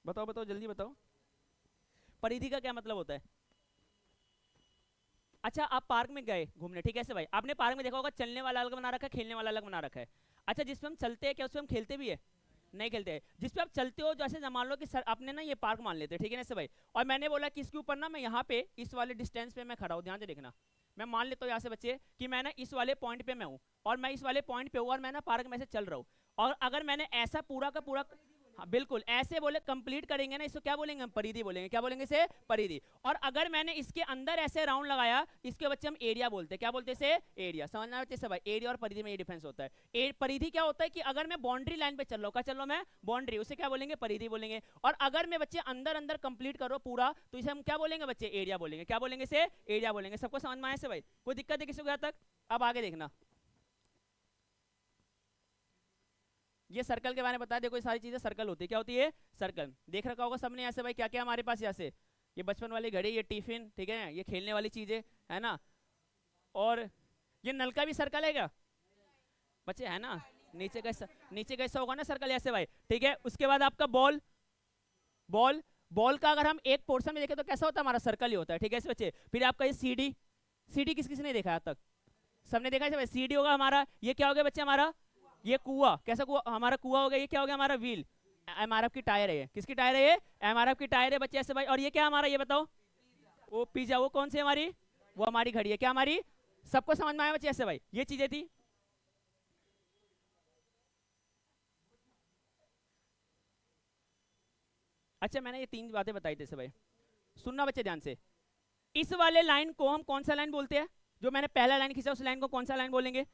बताओ बताओ जल्दी बताओ। परिधि का क्या मतलब होता है? अच्छा, आप पार्क में गए घूमने, ठीक है ऐसे भाई, आपने पार्क में देखा होगा चलने वाला अलग बना रखा है, खेलने वाला अलग बना रखा है। अच्छा, जिसपे हम चलते हैं क्या उसपे हम खेलते भी है? नहीं खेलते हैं। जिसपे आप चलते हो, जैसे मान लो कि सर आपने ना ये पार्क मान लेते हैं, ठीक है ना ऐसे भाई, और मैंने बोला कि इसके ऊपर ना मैं यहाँ पे इस वाले डिस्टेंस पे मैं खड़ा हूँ, ध्यान से देखना। मैं मान लेता हूँ यहाँ से बच्चे कि मैं ना इस वाले पॉइंट पे मैं हूँ, और मैं इस वाले पॉइंट पे हूँ, और मैं ना पार्क में से चल रहा हूँ। और अगर मैंने ऐसा पूरा का पूरा, हाँ बिल्कुल ऐसे बोले कंप्लीट करेंगे ना, इसको क्या बोलेंगे हम? परिधि बोलेंगे। क्या बोलेंगे इसे? परिधि। और अगर मैंने इसके अंदर ऐसे राउंड लगाया, इसके बच्चे हम एरिया बोलते हैं। क्या बोलते हैं इसे? एरिया। समझना बच्चे सब भाई, एरिया और परिधि में ये डिफरेंस होता है। परिधि क्या होता है कि अगर मैं बाउंड्री लाइन पे चल रहा हूँ, क्या चल रहा हूँ मैं? बाउंड्री, उसे क्या बोलेंगे? परिधि बोलेंगे। और अगर मैं बच्चे अंदर अंदर कंप्लीट कर रहा हूँ पूरा, तो इसे हम क्या बोलेंगे बच्चे? एरिया बोलेंगे। क्या बोलेंगे इसे? एरिया बोलेंगे। सबको समझ में आया से भाई? कोई दिक्कत है किसी को यहाँ तक? अब आगे देखना, ये सर्कल के बारे में बता, देखो ये सारी चीजें सर्कल होती है। क्या होती है? सर्कल। देख रखा होगा सबने ऐसे भाई, क्या क्या हमारे पास यहाँ से, ये बचपन वाली घड़ी, ये टिफिन, ठीक है, ये खेलने वाली चीजें है ना, और ये नल का भी सर्कल है क्या बच्चे? है ना, नीचे का नीचे का हिस्सा होगा ना सर्कल ऐसे भाई, ठीक है। उसके बाद आपका बॉल, बॉल, बॉल का अगर हम एक पोर्शन में देखें तो कैसा होता है? हमारा सर्कल ही होता है, ठीक है ऐसे बच्चे। फिर आपका ये सीडी, सीडी किस किसने देखा है आज तक? सबने देखा है भाई, सीडी होगा हमारा। ये क्या हो गया बच्चे हमारा? ये कुआ। कैसा कुआ? हमारा कुआ हो गया। ये क्या हो गया हमारा? व्हील। एमआरएफ की टायर है ये। किसकी टायर है ये? एमआरएफ की टायर है बच्चे ऐसे भाई। और ये क्या हमारा? ये बताओ। वो पिज्जा, वो कौन सी हमारी? वो हमारी घड़ी है। क्या हमारी? सबको समझ में आया बच्चे ऐसे भाई? ये चीजें थी। अच्छा, मैंने ये तीन बातें बताई थी भाई, सुनना बच्चे ध्यान से। इस वाले लाइन को हम कौन सा लाइन बोलते हैं? जो मैंने पहला लाइन खींचा उस लाइन को कौन सा लाइन बोलेंगे?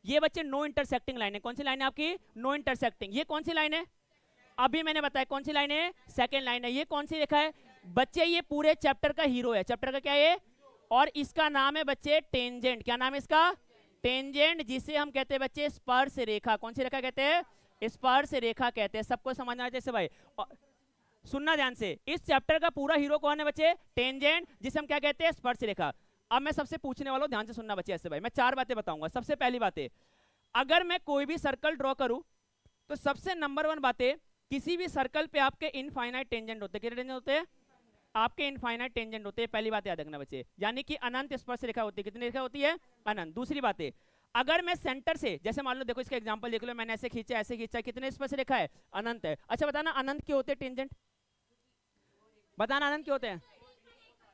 ये बच्चे नो इंटरसेक्टिंग लाइन है। कौन सी लाइन है आपकी? No intersecting. ये कौन सी लाइन है? अभी मैंने बताया कौन सी लाइन है? सेकंड लाइन है। ये कौन सी रेखा है बच्चे? ये पूरे चैप्टर का हीरो है। चैप्टर का क्या है? और इसका नाम है बच्चे टेंजेंट। क्या नाम है इसका? टेंजेंट, जिसे हम कहते हैं बच्चे स्पर्श रेखा। कौन सी रेखा कहते हैं? स्पर्श रेखा कहते हैं। सबको समझना है जैसे भाई। सुनना ध्यान से, इस चैप्टर का पूरा हीरो कौन है बच्चे? टेंजेंट, जिसे हम क्या कहते हैं? स्पर्श रेखा। अब मैं सबसे पूछने वाला हूं, ध्यान से सुनना बच्चे ऐसे भाई। मैं चार बातें बताऊंगा। सबसे पहली बात है, अगर मैं कोई भी सर्कल ड्रॉ करूं, तो सबसे नंबर वन बातें, किसी भी सर्कल पे आपके इनफाइनाइट टेंजेंट होते हैं। कितने टेंजेंट होते हैं? आपके इनफाइनाइट टेंजेंट होते हैं। पहली बात याद रखना बच्चे, यानी कि अनंत स्पर्श रेखा होती है। कितनी रेखा होती है? अनंत। दूसरी बात है, अगर मैं सेंटर से, जैसे मान लो, देखो इसका एग्जांपल देख लो, मैंने ऐसे खींचा, कितने स्पर्श रेखा है? अनंत है। अच्छा बताना, अनंत क्यों होते हैं टेंजेंट? बताना, आनंद क्यों होते हैं?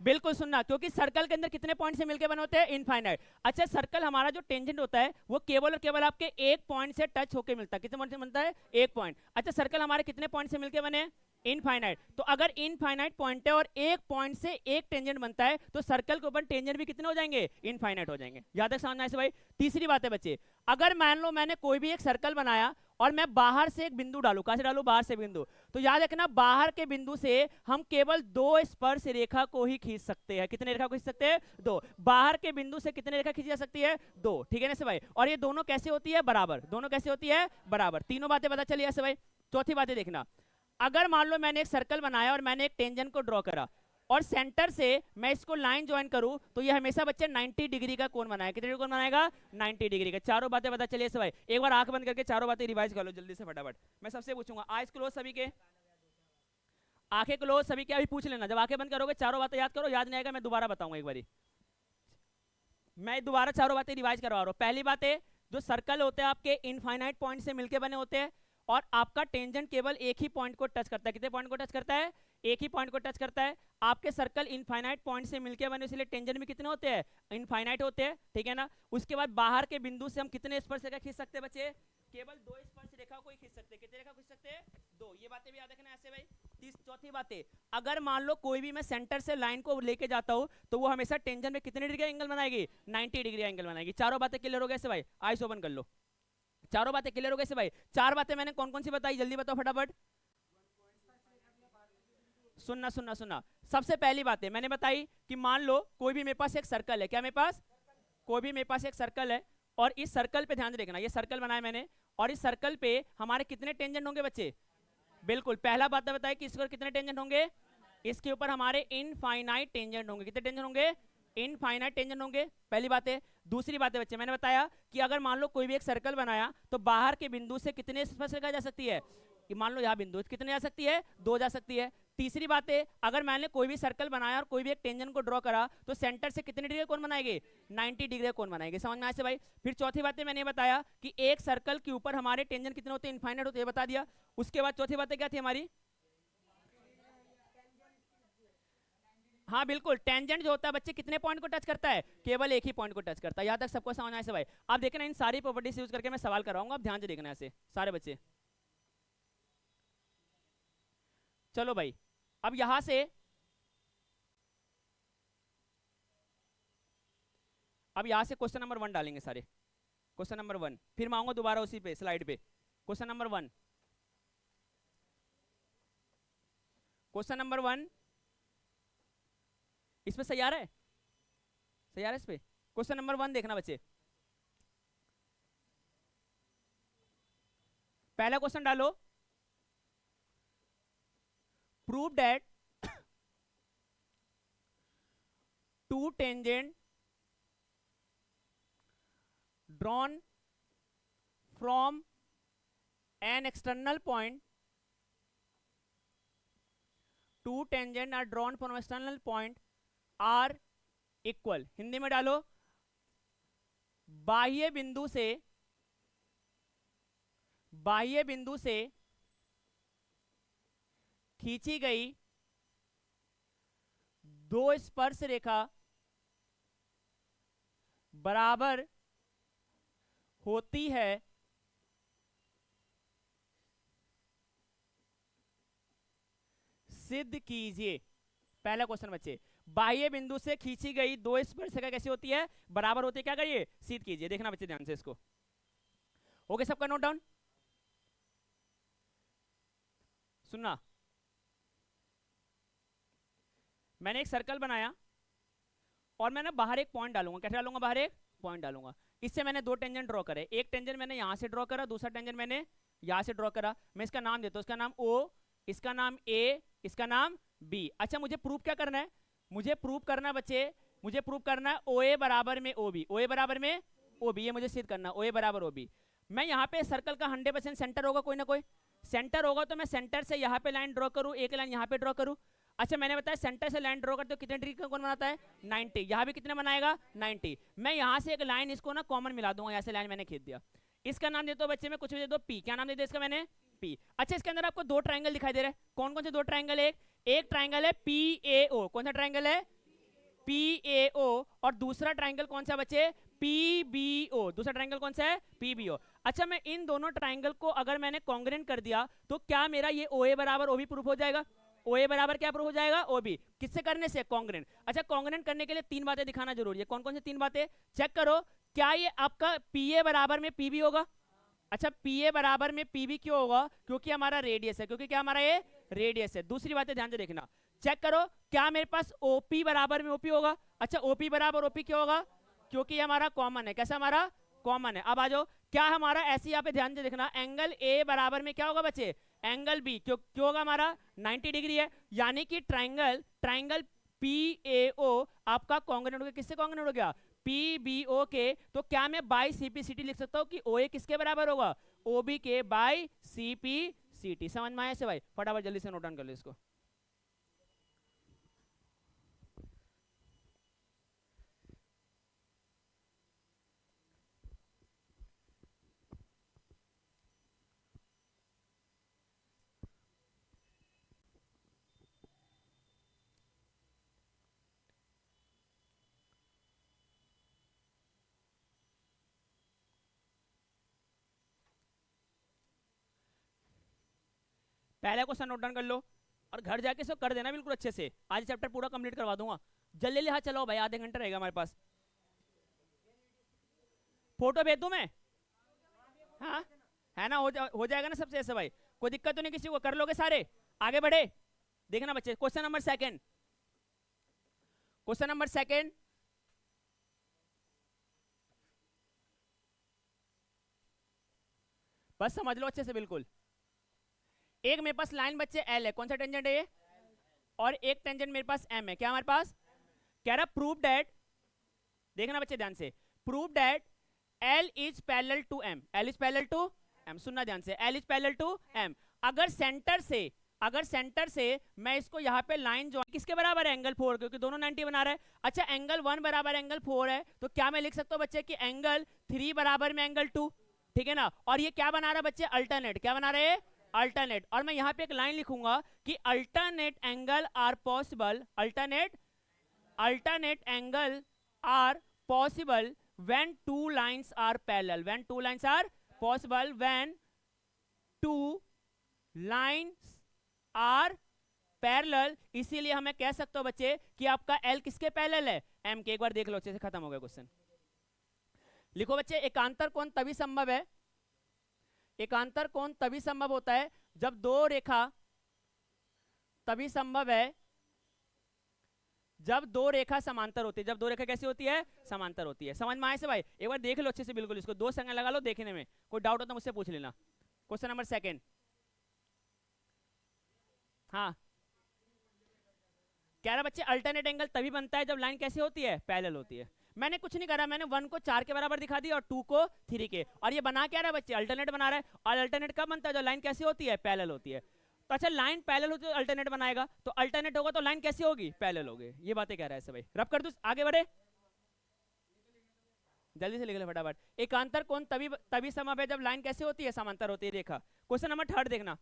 बिल्कुल सुनना, क्योंकि सर्कल के अंदर कितने पॉइंट से मिलकर बने होते हैं? इनफाइनाइट। अच्छा, सर्कल हमारा जो टेंजेंट होता है वो केवल और केवल आपके एक पॉइंट से टच होकर मिलता है। कितने पॉइंट से मिलता है? एक पॉइंट। अच्छा, सर्कल हमारे कितने पॉइंट से मिलकर बने? इनफाइनाइट। तो अगर इनफाइनाइट पॉइंट है और एक पॉइंट से एक टेंजेंट बनता है, तो सर्कल के ऊपर टेंजेंट भी कितने हो जाएंगे? इनफाइनाइट हो जाएंगे। याद तक समझना है भाई? तीसरी बात है बच्चे, अगर मान लो मैंने कोई भी एक सर्कल बनाया और मैं बाहर से एक बिंदु डालू, कहां से डालू? बाहर से बिंदु, तो याद रखना, बाहर के बिंदु से हम केवल दो स्पर्श रेखा को ही खींच सकते हैं। कितने रेखा को खींच सकते हैं? दो। बाहर के बिंदु से कितने रेखा खींची जा सकती है? दो। ठीक है ना से भाई? और ये दोनों कैसे होती है? बराबर। दोनों कैसे होती है? बराबर। तीनों बातें पता चली ऐसे भाई? चौथी बातें देखना, अगर मान लो मैंने एक सर्कल बनाया और मैंने एक टेंजेंट को ड्रॉ करा, और सेंटर से मैं इसको लाइन ज्वाइन करूं, तो ये हमेशा बच्चे 90 डिग्री का कोण बनाएगा। कितने डिग्री कोण बनाएगा? 90 डिग्री का। चारों बातें पता चलिए भाई? एक बार आंख बंद करके चारों बातें रिवाइज कर लो जल्दी से फटाफट। मैं सबसे पूछूंगा, आइज क्लोज सभी के, आंखें क्लोज सभी के। अभी पूछ लेना, जब आंखें बंद करोगे चारों बातें याद करो, याद नहीं आएगा मैं दोबारा बताऊंगा एक बारी। मैं दोबारा चारों बातें रिवाइज करवा रहा हूं। पहली बात है, जो सर्कल होते हैं आपके इनफाइनाइट पॉइंट से मिलकर बने होते हैं, और आपका टेंजेंट केवल एक ही पॉइंट को टच करता है। कितने पॉइंट को टच करता है? एक ही पॉइंट को टच करता है। आपके सर्कल इनफाइनाइट पॉइंट से मिलकर बने, इसलिए टेंजेंट भी कितने होते हैं? इनफाइनाइट होते हैं। ठीक है ना? उसके बाद बाहर के बिंदु से हम कितने स्पर्श रेखा खींच सकते हैं बच्चे? केवल दो स्पर्श रेखा को ही खींच सकते हैं। कितने रेखा खींच सकते हैं? दो। ये बातें भी याद रखना ऐसे भाई। चौथी बात है, अगर मान लो कोई भी मैं सेंटर से लाइन को लेके जाता हूं, तो वो हमेशा टेंजेंट में कितने डिग्री का एंगल बनाएगी? 90 डिग्री का एंगल बनाएगी। चारों बातें क्लियर हो गए ऐसे भाई? आइस ओपन कर लो। चारों बातें क्लियर हो गई से भाई? चार बातें मैंने कौन कौन सी बताई, जल्दी बताओ फटाफट। सुनना सुनना सुनना, सबसे पहली बात है मैंने बताई कि मान लो कोई भी मेरे पास एक सर्कल है। क्या मेरे पास? कोई भी मेरे पास एक सर्कल है, और इस सर्कल पे ध्यान से देखना, ये सर्कल बनाया मैंने, और इस सर्कल पे हमारे कितने टेंजेंट होंगे बच्चे? बिल्कुल, पहला बात बताया कि इस पर कितने टेंजेंट होंगे? इसके ऊपर हमारे इनफाइनाइट टेंजेंट होंगे। कितने टेंजेंट होंगे? इनफाइनाइट टेंजेंट होंगे। पहली बात है। दूसरी बात है बच्चे, मैंने बताया कि अगर मान लो कोई भी एक सर्कल बनाया, तो बाहर के बिंदु से कितने स्पर्श रेखा जा सकती है? ये मान लो यहाँ बिंदु कितने जा सकती है, 2 जा सकती है। तीसरी बात है, अगर मैंने कोई भी सर्कल बनाया और कोई भी एक टेंजेंट को ड्रॉ करा तो सेंटर से कितने डिग्री का कोण बनाएंगे, 90 डिग्री का कोण बनाएंगे। समझ में आया से भाई। फिर चौथी बात है, मैंने बताया कि एक सर्कल के ऊपर हमारे टेंजेंट कितने होते हैं, इनफाइनाइट होते हैं, बता दिया। उसके बाद चौथी बातें क्या थी हमारी, हाँ बिल्कुल, टेंजेंट जो होता है बच्चे कितने पॉइंट को टच करता है, केवल एक ही पॉइंट को टच करता है। यहाँ तक सबको समझ आए से भाई। अब देखना इन सारी प्रॉपर्टीज यूज करके मैं सवाल कराऊंगा, अब ध्यान से देखना ऐसे सारे बच्चे। चलो भाई, अब यहां से क्वेश्चन नंबर 1 डालेंगे सारे। क्वेश्चन नंबर 1 फिर मैं आऊंगा दोबारा उसी पे स्लाइड पे। क्वेश्चन नंबर 1, क्वेश्चन नंबर 1 इस पे सही आ रहा है, सही आ रहा है इस पे। क्वेश्चन नंबर 1 देखना बच्चे, पहला क्वेश्चन डालो, prove that two tangent drawn from an external point, two tangent are drawn from external point are equal। Hindi में डालो, बाह्य बिंदु से खींची गई दो स्पर्श रेखा बराबर होती है सिद्ध कीजिए। पहला क्वेश्चन बच्चे, बाह्य बिंदु से खींची गई दो स्पर्शिका कैसी होती है, बराबर होती है, क्या करिए, सिद्ध कीजिए। देखना बच्चे ध्यान से इसको। ओके सबका नोट डाउन, सुनना। मैंने एक सर्कल बनाया और मैं ना बाहर एक पॉइंट डालूंगा। कैसे डालूंगा, बाहर एक पॉइंट डालूंगा। इससे मैंने दो टेंजेंट ड्रॉ करे, एक टेंजेंट मैंने यहां से ड्रॉ करा, दूसरा टेंजेंट मैंने यहां से ड्रॉ करा। मैं इसका नाम देता हूं, इसका नाम O, इसका नाम A, इसका नाम B। अच्छा मुझे प्रूफ क्या करना है, मुझे प्रूफ करना है बच्चे, मुझे प्रूफ करना है OA बराबर में OB, OA बराबर में OB, ये मुझे सिद्ध करना है, OA बराबर OB। मैं यहाँ पे सर्कल का 100% सेंटर होगा, कोई ना कोई सेंटर होगा, तो मैं सेंटर से यहाँ पे लाइन ड्रॉ करूँ, एक लाइन यहाँ पे ड्रॉ करूँ। अच्छा मैंने बताया सेंटर से लाइन ड्रॉ करते हो कितने डिग्री का कोण बनाता है, 90। यहाँ भी कितने बनाएगा, 90। मैं यहाँ से एक लाइन इसको ना कॉमन मिला दूंगा, यहाँ से लाइन मैंने खींच दिया। इसका नाम देता हूँ बच्चे मैं, कुछ भी दे दो P। क्या नाम दे दिया इसका मैंने, P। अच्छा इसके अंदर आपको दो ट्राइंगल दिखाई दे रहे हैं, कौन कौन से दो ट्राइंगल है, एक ट्राइंगल है PAO, कौन सा ट्राइंगल है, PAO। और दूसरा ट्राइंगल कौन सा बच्चे, PBO। दूसरा ट्राइंगल कौन सा है, PBO। अच्छा मैं इन दोनों ट्राइंगल को अगर मैंने कॉन्ग्रेंट कर दिया तो क्या मेरा ये OA बराबर OB प्रूफ हो जाएगा, OA बराबर क्या प्रूफ हो जाएगा, OB। किससे करने से, कॉन्ग्रेंट। अच्छा कॉन्ग्रेंट करने के लिए तीन बातें दिखाना जरूरी है, कौन कौन सी तीन बातें, चेक करो। क्या ये आपका PA बराबर में PB होगा, अच्छा PA बराबर में PB क्यों होगा, क्योंकि हमारा रेडियस है, क्योंकि क्या हमारा ये रेडियस है। दूसरी बात ध्यान से देखना, चेक करो क्या मेरे पास OP बराबर में OP होगा, अच्छा OP बराबर OP क्यों होगा, क्योंकि हमारा कॉमन है, कैसा हमारा कॉमन है। अब आ जाओ, क्या हमारा ऐसे यहाँ पे ध्यान से देखना, एंगल A बराबर में क्या होगा बच्चे, एंगल B, क्यों होगा हमारा 90 डिग्री है। यानी कि ट्राइंगल PAO आपका कॉन्ग्रेंट हो गया, किससे कॉन्ग्रेंट हो गया, PBO के। तो क्या मैं बाय CPCT लिख सकता हूँ कि OA किसके बराबर होगा, OB के बाय CPCT। समझ में आया से भाई, फटाफट जल्दी से नोट डाउन कर लो इसको। पहला क्वेश्चन नोट डाउन कर लो और घर जाके सब कर देना बिल्कुल अच्छे से, आज चैप्टर पूरा कंप्लीट करवा दूंगा। जल्दी जल्दी हाथ चलाओ भाई, आधे घंटे रहेगा हमारे पास। फोटो भेज दूं मैं, हाँ है ना, हो जाएगा ना सबसे ऐसे भाई, कोई दिक्कत तो नहीं किसी को, कर लोगे सारे, आगे बढ़े। देखना बच्चे, question number second, question number second, बस समझ लो अच्छे से बिल्कुल। एक मेरे पास लाइन बच्चे L है, कौन सा टेंजेंट है ये, और एक टेंजेंट मेरे पास M है, क्या हमारे पास, कह रहा प्रूव दैट, देखना बच्चे ध्यान से, prove that L is parallel to M, L is parallel to M। सुनना ध्यान से, L is parallel to M। अगर सेंटर से मैं इसको यहाँ पे लाइन जो किसके बराबर है, एंगल 4, क्योंकि दोनों 90 बना रहा है। अच्छा एंगल 1 बराबर एंगल 4 है, तो क्या मैं लिख सकता हूँ बच्चे कि एंगल 3 बराबर में एंगल 2, ठीक है ना। और ये क्या बना रहा है बच्चे, अल्टरनेट, क्या बना रहे हैं, अल्टरनेट। और मैं यहाँ पे एक लाइन लिखूंगा कि alternate angle are possible, alternate angle are possible when two lines are parallel, when two lines are possible, when two lines are parallel। इसीलिए हमें कह सकते हो बच्चे कि आपका L किसके पैरेलल है, M के। एक बार देख लो अच्छे से, खत्म हो गया क्वेश्चन। लिखो बच्चे, एकांतर कोण तभी संभव है, एकांतर कोण तभी संभव होता है जब दो रेखा, तभी संभव है जब दो रेखा समांतर होती है। जब दो रेखा कैसी होती है, समांतर होती है। समझ में आए से भाई, एक बार देख लो अच्छे से, बिल्कुल इसको दो संज्ञा लगा लो, देखने में कोई डाउट हो तो मुझसे पूछ लेना। Question number 2। हाँ कह रहा बच्चे अल्टरनेट एंगल तभी बनता है जब लाइन कैसी होती है, पैरेलल होती है। मैंने कुछ नहीं करा, मैंने 1 को 4 के बराबर दिखा दिया और 2 को 3 के, और ये बना क्या रहा है बच्चे, अल्टरनेट बना रहा है। और अल्टरनेट कब बनता है, जब लाइन कैसी होती है, पैरेलल होती है। तो अच्छा लाइन पैरेलल हो तो अल्टरनेट बनाएगा, तो अल्टरनेट होगा तो लाइन कैसी होगी, पैरेलल होगी। ये बातें कह रहा है ऐसे भाई, रब कर दो, आगे बढ़े, जल्दी से लिख ले फटाफट। एकांतर कोण तभी संभव है जब लाइन कैसे होती है, समांतर होती है रेखा। क्वेश्चन नंबर 3 देखना,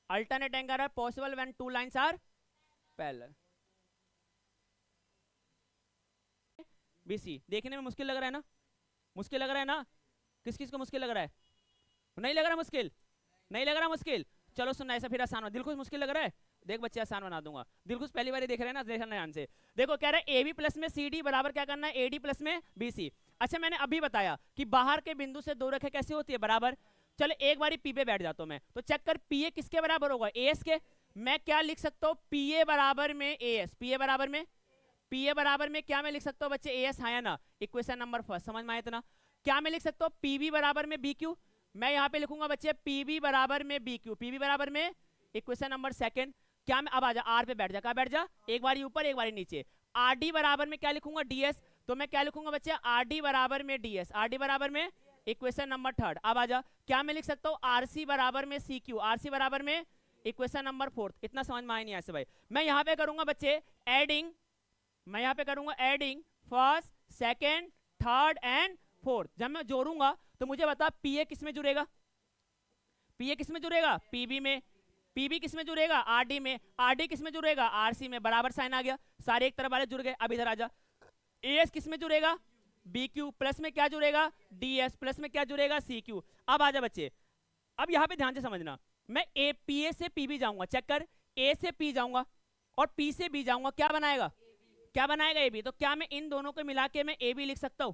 alternate angle are possible when two lines are parallel. BC देखने में मुश्किल लग रहा है ना, मुश्किल लग रहा है ना, किस किस को मुश्किल लग रहा है, नहीं लग रहा मुश्किल, नहीं लग रहा मुश्किल, चलो सुनना ऐसा फिर आसान हो। दिलखुश मुश्किल लग रहा है, देख बच्चे आसान बना दूंगा। दिलखुश पहली बार देख रहे हैं ना, देखना ध्यान से। देखो कह रहा है AB प्लस में CD बराबर क्या करना है, AD प्लस में BC। अच्छा मैंने अभी बताया कि बाहर के बिंदु से दो रेखा कैसी होती है, बराबर। चलो एक बारी P पे बैठ जाता हूं मैं, तो चेक कर PA किसके बराबर होगा, AS के। मैं क्या लिख सकता हूँ, PA बराबर में AS, PA बराबर में, PA बराबर में क्या मैं लिख सकता हूँ बच्चे, AS है ना। इक्वेशन नंबर 1 समझ में आया इतना। क्या मैं लिख सकता हूँ, PB बराबर में BQ, मैं यहाँ पे लिखूंगा बच्चे PB बराबर में BQ, PB बराबर में, इक्वेशन नंबर 2। क्या मैं अब आजा R पे बैठ जा, कहाँ बैठ जा, एक बारी ऊपर एक बारी नीचे। RD बराबर में क्या लिखूंगा, DS, तो मैं क्या लिखूंगा बच्चे, RD बराबर में DS, RD बराबर में, इक्वेशन नंबर 3। अब आजा, क्या मैं लिख सकता हूँ, RC बराबर में CQ, RC बराबर में, इक्वेशन नंबर 4। इतना समझ में आया नहीं ऐसे भाई। मैं यहाँ पे करूंगा बच्चे एडिंग, मैं यहाँ पे करूंगा adding first, second, third and fourth. जब मैं जोड़ूंगा तो मुझे बता PA किस में जुड़ेगा, PA किस में जुड़ेगा, PB में, PB किस में जुड़ेगा, RD में, RD किस में जुड़ेगा, RC में, बराबर साइन आ गया, सारे एक तरफ वाले जुड़ गए। अब इधर आजा, AS किस में जुड़ेगा, BQ, प्लस में क्या जुड़ेगा, DS, प्लस में क्या जुड़ेगा, CQ। अब आजा बच्चे, अब यहाँ पे ध्यान से समझना, मैं PA से PB जाऊंगा, चेक कर, A से P जाऊंगा और P से B जाऊंगा, क्या बनाएगा, क्या बनाएगा AB। तो क्या मैं इन दोनों को मिला के मैं AB लिख सकता हूं।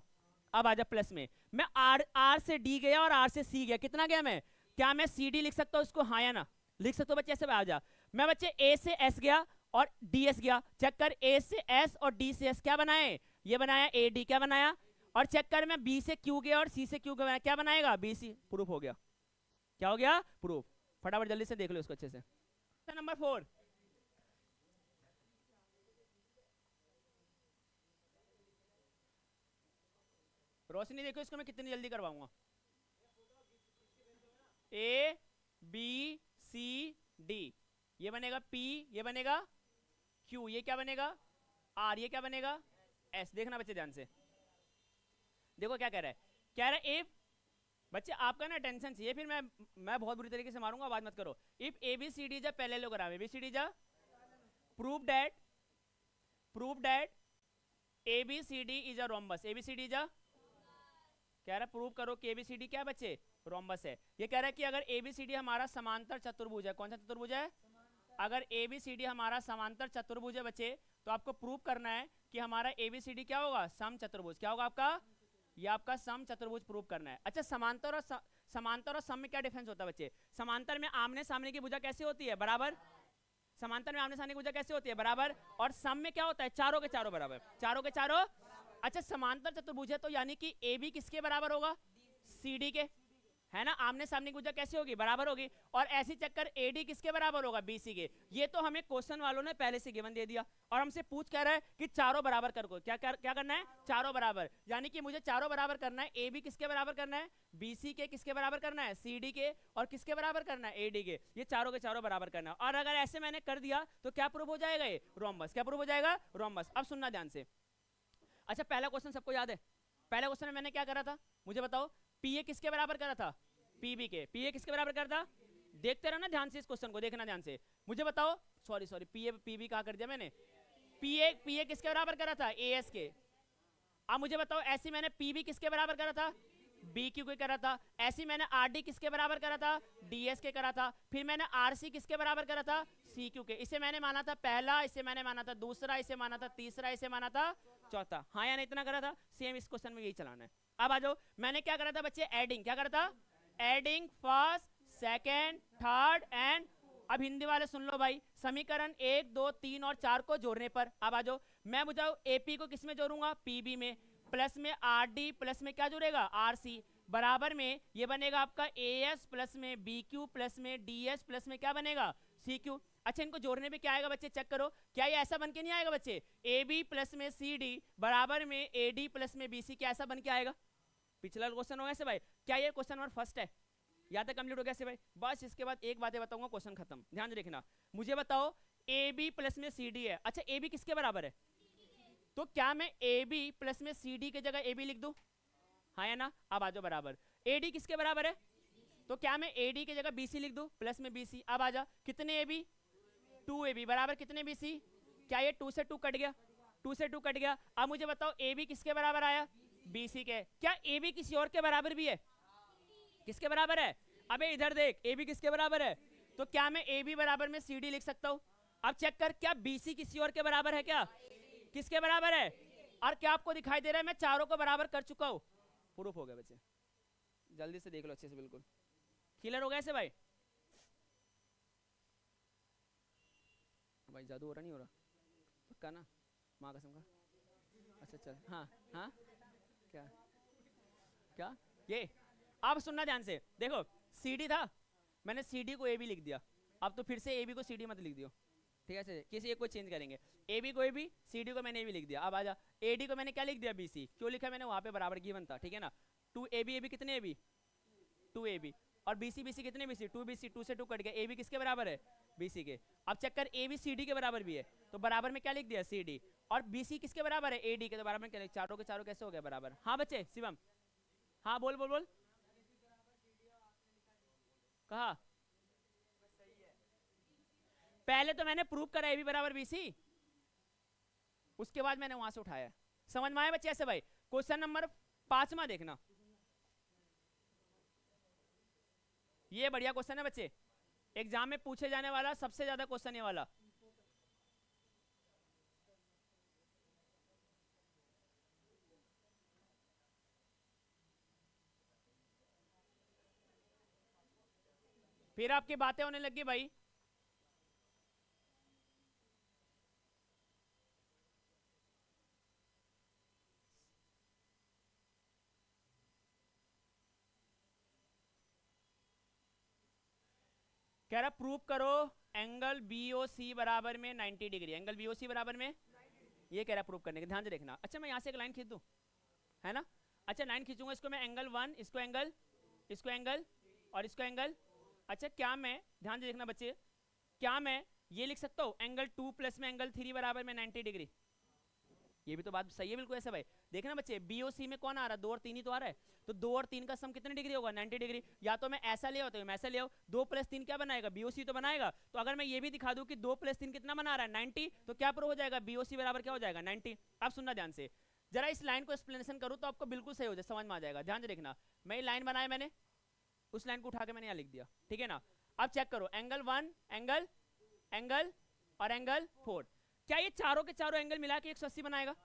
अब आजा प्लस में, मैं R से D गया और R से C गया, कितना गया मैं, क्या मैं CD लिख सकता हूं इसको, हाँ या ना, लिख सकता हूं बच्चे ऐसे। आजा, मैं बच्चे A से S गया और DS गया, चेक कर, A से S और D से S क्या बनाए, ये बनाया AD, क्या बनाया। और चेक कर, मैं B से Q गया और C से Q गया, क्या बनाएगा, BC। प्रूफ हो गया, क्या हो गया, प्रूफ। फटाफट जल्दी से देख लो इसको अच्छे से। नंबर 4, रोशनी देखो इसको मैं कितनी जल्दी करवाऊंगा। A B C D, ये बनेगा P, ये बनेगा Q, ये क्या बनेगा R, ये क्या बनेगा S। देखना बच्चे ध्यान से, देखो क्या कह रहा है, कह रहा है बच्चे आपका ना टेंशन चाहिए, फिर मैं बहुत बुरी तरीके से मारूंगा, आवाज मत करो। इफ ABCD जा पैरेललोग्राम, ABCD जा, prove that ABCD is a rhombus, ABCD जा, कह रहा है प्रूव करो कि ABCD क्या बच्चे, रोम्बस है। ये कह रहा है कि अगर ABCD हमारा समांतर चतुर्भुज है, कौन सा चतुर्भुज है, अगर ABCD हमारा समांतर चतुर्भुज है बच्चे, तो आपको प्रूव करना है कि हमारा ABCD क्या होगा, सम चतुर्भुज। क्या होगा आपका, ये आपका सम चतुर्भुज प्रूव करना है। अच्छा समांतर और सम में क्या डिफरेंस होता है बच्चे, समांतर में आमने सामने की भुजा कैसे होती है, बराबर, समांतर में आमने सामने की भुजा कैसे होती है, बराबर। और सम में क्या होता है, चारों के चारों बराबर, चारों के चारों। अच्छा समांतर चतुर्भुज है तो यानी कि AB किसके बराबर होगा, CD के, है ना, आमने सामने की भुजा कैसे होगी, बराबर होगी। और ऐसी चक्कर एडी किसके बराबर होगा, बीसी के। ये तो हमें क्वेश्चन वालों ने पहले से गिवन दे दिया और हमसे पूछ कह रहा है कि चारों बराबर कर को क्या करना है, चारों बराबर। यानी कि मुझे चारों बराबर करना है। ए बी किसके बराबर करना है, बीसी के। किसके बराबर करना है, सीडी के। और किसके बराबर करना है, एडी के। ये चारों के चारों बराबर करना है। और अगर ऐसे मैंने कर दिया तो क्या प्रूव हो जाएगा, ये रोम्बस। क्या प्रूव हो जाएगा, रोम्बस। अब सुनना ध्यान से। अच्छा, पहला क्वेश्चन सबको याद है। पहले क्वेश्चन में मैंने क्या करा था, मुझे बताओ। पीए किसके बराबर करा था, पीबी के। पीए किसके बराबर करा था, देखते रहना ध्यान से, इस क्वेश्चन को देखना ध्यान से। मुझे बताओ, सॉरी पीए पीबी कहा कर दिया मैंने। पीए किसके बराबर करा था, एएस के। अब मुझे बताओ, ऐसी मैंने पीबी किसके बराबर करा था, बी क्यू के करा था। ऐसी मैंने आरडी किसके बराबर करा था, डीएस के करा था। फिर मैंने आरसी किसके बराबर करा था, सी क्यू के। इसे मैंने माना था पहला, इसे मैंने माना था दूसरा, इसे माना था तीसरा, इसे माना था चौथा। हाँ या नहीं, इतना करा था। सेम इस क्वेश्चन में यही चलाना है। अब आ जाओ, मैंने क्या करा था बच्चे, एडिंग। क्या करा था, adding first second third and. अब हिंदी वाले सुन लो भाई, समीकरण 1 2 3 और 4 को जोड़ने पर। अब आ जाओ, मैं बुझाओ एपी को किस में जोड़ूंगा, पीबी में। प्लस में आरडी, प्लस में क्या जुड़ेगा, आरसी। बराबर में ये बनेगा आपका एएस, प्लस में बीक्यू, प्लस में डीएस, प्लस में क्या बनेगा, सीक्यू। अच्छा, इनको जोड़ने पे क्या आएगा बच्चे, चेक करो। क्या ये ऐसा बन के नहीं आएगा बच्चे, ए बी प्लस में सी डी बराबर में ए डी प्लस में बी सी। क्या ऐसा बन के आएगा, पिछला क्वेश्चन होगा ऐसे भाई। क्या ये क्वेश्चन नंबर फर्स्ट है, याद है, कंप्लीट हो गया ऐसे भाई। बस इसके बाद एक बातें बताऊंगा, क्वेश्चन खत्म। ध्यान से देखना। मुझे बताओ, ए बी प्लस में सी डी है। अच्छा, ए बी किसके बराबर है, तो क्या मैं ए बी प्लस में सी डी की जगह ए बी लिख दूं, हाँ या ना। अब आ जाओ, बराबर ए डी किसके बराबर है, तो क्या मैं ए डी की जगह बी सी लिख दूं, प्लस में बी सी। अब आ जा, कितने ए बी, 2 ए बी बराबर कितने बी सी। क्या ये 2 से 2 कट गया, 2 से 2 कट गया। अब मुझे बताओ, ए बी किसके बराबर आया, बी सी के। क्या ए बी किसी और के बराबर भी है, किसके बराबर है, अबे इधर देख, ए बी किसके बराबर है, तो क्या मैं ए बी बराबर में सी डी लिख सकता हूं। अब चेक कर, क्या बी सी किसी और के बराबर है, क्या किसके बराबर है। और क्या आपको दिखाई दे रहा है, मैं चारों को बराबर कर चुका हूं। प्रूफ हो गया बच्चे, जल्दी से देख लो अच्छे से, बिल्कुल क्लियर हो गया ऐसे भाई। भाई जादू हो रहा नहीं हो रहा, पक्का ना, माँ कसम का। अच्छा चल, हाँ हाँ, क्या क्या ये। अब सुनना ध्यान से, देखो सीडी था, मैंने सीडी को ए बी लिख दिया। अब तो फिर से ए बी को सीडी मत लिख दियो, ठीक है, किसी एक को चेंज करेंगे। ए बी को ए बी, सी डी को मैंने ए बी लिख दिया। अब आजा, ए डी को मैंने क्या लिख दिया, बी सी। क्यों लिखा मैंने, वहां पे बराबर गिवन था, ठीक है ना। 2 ए बी कितने ए बी, 2 ए बी। और बी सी कितने बी सी, 2 बी सी। 2 से 2 कट गया, ए बी किसके बराबर है, बी सी के। अब चेक कर, ए बी सी डी के बराबर भी है, तो बराबर में क्या लिख दिया, सी डी। और बी सी किसके बराबर है, ए डी के, तो बराबर में क्या, चारों के चारों कैसे हो गया बराबर। हाँ बच्चे, शिवम, हाँ बोल बोल बोल, कहा पहले तो मैंने प्रूव करा ए बी बराबर बी सी, उसके बाद मैंने वहां से उठाया। समझ में आया बच्चे ऐसे भाई। क्वेश्चन नंबर 5वां देखना, ये बढ़िया क्वेश्चन है बच्चे, एग्जाम में पूछे जाने वाला सबसे ज्यादा क्वेश्चन ये वाला। फिर आपकी बातें होने लगी भाई। कह रहा प्रूव करो एंगल बीओसी बराबर में 90 डिग्री। एंगल बीओसी बराबर में, ये कह रहा प्रूव करने के, ध्यान से देखना। अच्छा, मैं यहां से एक लाइन खींच दूं, है ना। अच्छा, लाइन खींचूंगा, इसको मैं एंगल 1, इसको एंगल, इसको एंगल और इसको एंगल। अच्छा, क्या मैं, ध्यान से देखना बच्चे, क्या मैं ये लिख सकता हूँ, एंगल 2 प्लस में एंगल 3 बराबर में 90 डिग्री। ये भी तो बात सही है बिल्कुल ऐसा भाई। देखना बच्चे, बीओसी में कौन आ रहा है, 2 और 3 ही तो आ रहा है, तो 2 और 3 का सम कितने डिग्री होगा, 90 डिग्री। या तो मैं ऐसा ले आओ, तो मैं ऐसा ले आओ, 2 + 3 क्या बनाएगा, बीओसी तो बनाएगा। तो अगर मैं ये भी दिखा दूं कि 2 + 3 कितना बना रहा है, 90, तो क्या प्रूव हो जाएगा, बीओसी बराबर क्या हो जाएगा, 90। अब सुनना ध्यान से, जरा इस लाइन को एक्सप्लेनेशन करूँ तो आपको बिल्कुल सही हो जाए, समझ में आ जाएगा। ध्यान से देखना, मैं लाइन बनाया मैंने, उस लाइन को उठा के मैंने यहाँ लिख दिया, ठीक है ना। अब चेक करो, एंगल 1, एंगल, एंगल और एंगल 4, क्या ये चारों के चारों एंगल मिला के 180 बनाएगा।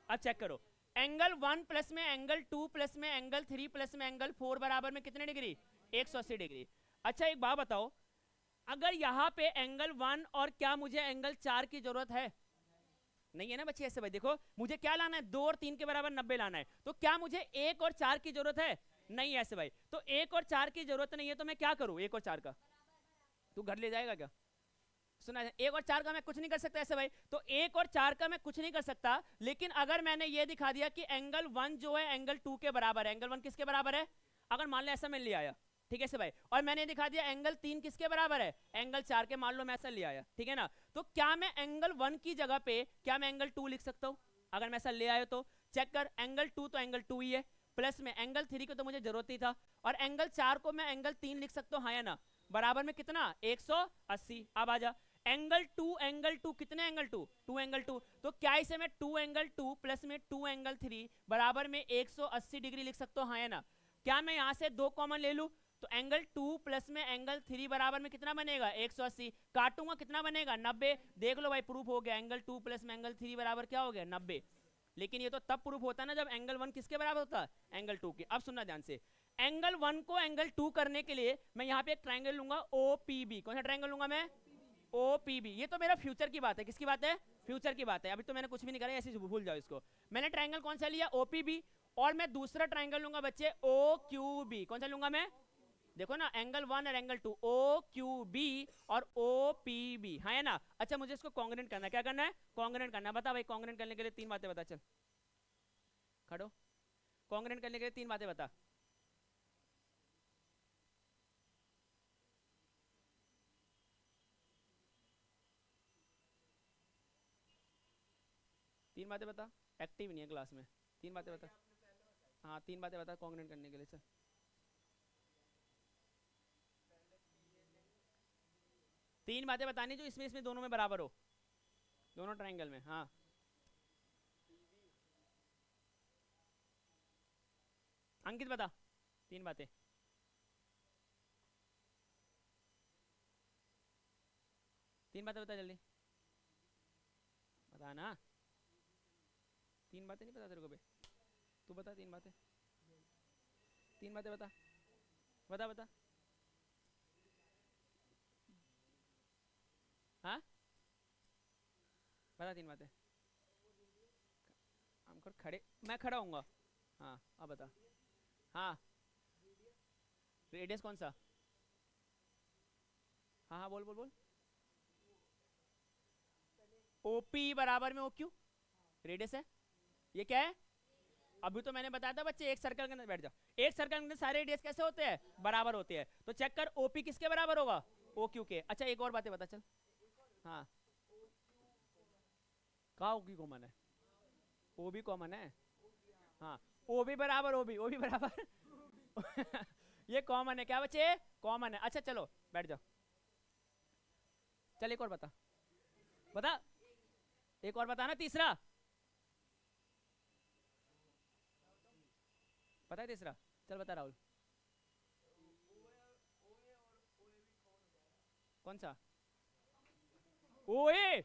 अब चेक करो, एंगल 1 प्लस में एंगल 2 प्लस में एंगल 3 प्लस में एंगल 4 बराबर में कितने डिग्री, 180 डिग्री। अच्छा, एक बात बताओ, अगर यहाँ पे एंगल 1 और क्या मुझे एंगल 4 की जरूरत है, नहीं है ना बच्चे ऐसे भाई। देखो मुझे क्या लाना है, 2 और 3 के बराबर 90 लाना है, तो क्या मुझे 1 और 4 की जरूरत है, नहीं है ऐसे भाई, तो 1 और 4 की जरूरत नहीं है, तो मैं क्या करूं 1 और 4 का? तू घर ले जाएगा क्या? सुना है 1 और 4 का मैं कुछ नहीं कर सकता ऐसे भाई, तो 1 और 4 का मैं कुछ नहीं कर सकता, लेकिन अगर मैंने ये दिखा दिया कि एंगल 1 जो है एंगल 2 के बराबर है, एंगल 1 किसके बराबर है, अगर मान लो ऐसा मैं ले आया, ठीक है से भाई, और मैंने दिखा दिया एंगल 3 किसके बराबर है, एंगल 4 के, मान लो मैं ऐसा ले आया, ठीक है ना, तो क्या मैं एंगल 1 की जगह पे क्या मैं एंगल 2 लिख सकता हूं? अगर मैं ऐसा ले आया तो चेक कर, एंगल 2 तो एंगल 2 ही है, प्लस में एंगल 3 को तो मुझे जरूरत ही था, और एंगल 4 को मैं एंगल 3 लिख सकता हूं, हाँ या ना, बराबर में कितना 180। अब आ जा एंगल 2 कितने एंगल 2, 2 एंगल 2, तो क्या इसे मैं 2 एंगल 2 प्लस में 2 एंगल 3 बराबर में 180 डिग्री लिख सकता हूं, हाँ या ना? क्या मैं यहां से 2 कॉमन ले लूं, तो एंगल 2 प्लस में एंगल 3 बराबर में कितना बनेगा 180, काटूंगा कितना बनेगा 90, देख लो भाई प्रूफ हो गया, एंगल 2 प्लस में एंगल 3 बराबर क्या हो गया 90। लेकिन ये तो तब प्रूफ होता है ना जब एंगल 1 किसके बराबर होता है, एंगल 2 के। अब सुनना ध्यान से, एंगल 1 को एंगल 2 करने के लिए मैं यहाँ पे एक ट्राइंगल लूंगा OPB, कौन सा ट्राइंगल लूंगा मैं, OPB। ये तो मेरा फ्यूचर की बात है, किसकी बात है, फ्यूचर की बात है, अभी तो मैंने कुछ भी नहीं करा, ऐसे भूल जाओ इसको। मैंने ट्राइंगल कौन सा लिया OPB, और मैं दूसरा ट्राइंगल लूंगा बच्चे OQB, कौन सा लूंगा मैं, देखो ना एंगल 1 और एंगल 2 OQB और OPB, हाँ है ना। अच्छा मुझे इसको कॉन्ग्रेंट करना है, क्या करना है, कॉन्ग्रेंट करना है, बता भाई कॉन्ग्रेंट करने के लिए 3 बातें बता, चल खड़ो, कॉन्ग्रेंट करने के लिए 3 बातें बता। तीन बातें बता, एक्टिव नहीं है क्लास में, 3 बातें बता, हाँ 3 बातें बता कॉन्ग्रेंट करने के लिए, चल 3 बातें बतानी जो इसमें इसमें दोनों में बराबर हो, दोनों ट्राइंगल में, हाँ अंकित बता 3 बातें, 3 बातें बता जल्दी, बता ना, 3 बातें नहीं पता तेरे को बे, तू बता 3 बातें, 3 बातें बता, बता बता, हाँ बता 3 बातें, हम खड़े, मैं खड़ा हूँगा, हाँ अब बता, हाँ रेडियस कौन सा, हाँ हाँ बोल बोल बोल, OP बराबर में OQ रेडियस है, ये क्या है, अभी तो मैंने बताया था बच्चे एक सर्कल के अंदर बैठ जाओ, एक सर्कल के अंदर सारे रेडियस कैसे होते हैं, बराबर होते हैं, तो चेक कर OP किसके बराबर होगा OQ के। अच्छा एक और बातें बता चल, हाँ कहा OQ कॉमन है, OB कॉमन है, हाँ OB बराबर OB बराबर ये कॉमन है क्या बच्चे, कॉमन है। अच्छा चलो बैठ जाओ, चल एक और बता, बता एक और बता ना, तीसरा पता है तीसरा, चल बता राहुल, कौन सा OA,